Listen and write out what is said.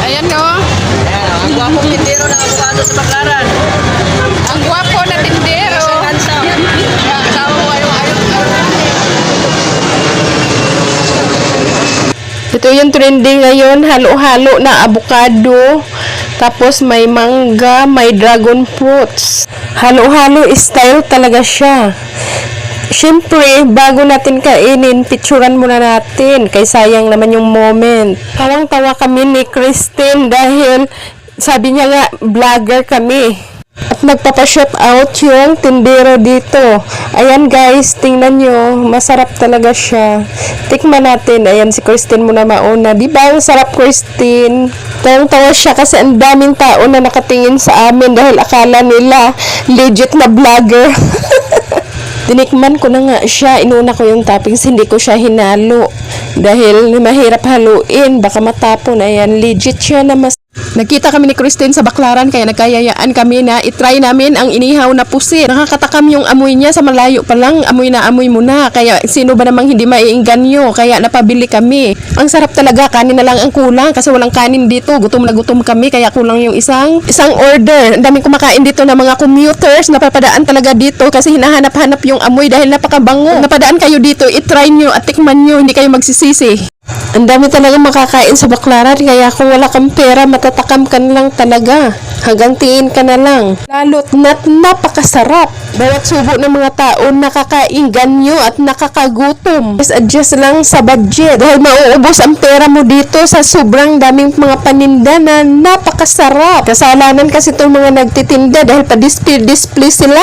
Ayan o. Ayan, ang gwapong tindero ng abogado sa Baclaran. Ang gwapo na tindero. Handsome. Asawa ko ayaw. Ito yung trending ngayon. Halo-halo na avocado. Tapos may mangga, may dragon fruits. Halo-halo style talaga siya. Siyempre, bago natin kainin, picturean muna natin. Kay sayang naman yung moment. Tawang-tawa kami ni Christine dahil sabi niya nga, vlogger kami. At nagpapa-shout out yung tindero dito. Ayan guys, tingnan nyo. Masarap talaga siya. Tikman natin. Ayan si Christine muna mauna. Diba ang sarap, Christine? Tawang-tawa siya kasi ang daming tao na nakatingin sa amin dahil akala nila legit na vlogger. Tinikman ko na nga siya. Inuna ko yung toppings. Hindi ko siya hinalo. Dahil mahirap haluin. Baka matapon. Ayan, legit siya na mas. Nakita kami ni Christine sa Baclaran kaya nagkayayaan kami na itry namin ang inihaw na pusit. Nakakatakam yung amoy niya sa malayo pa lang. Amoy na amoy mo na. Kaya sino ba namang hindi maiinganyo? Kaya napabili kami. Ang sarap talaga. Kanin na lang ang kulang kasi walang kanin dito. Gutom na gutom kami kaya kulang yung isang order. Ang daming kumakain dito na mga commuters. Napapadaan talaga dito kasi hinahanap-hanap yung amoy dahil napakabango. Napadaan kayo dito. Itry nyo at tikman nyo. Hindi kayo magsisisi. Ang dami talaga makakain sa Baclaran kaya kung wala kang pera matatakam ka na lang talaga hanggang tiin ka na lang lalo't napakasarap. Bawat subo ng mga tao nakakainganyo at nakakagutom. Just adjust lang sa budget dahil mauubos ang pera mo dito sa sobrang daming mga paninda na napakasarap. Kasalanan kasi itong mga nagtitinda dahil pa-display sila.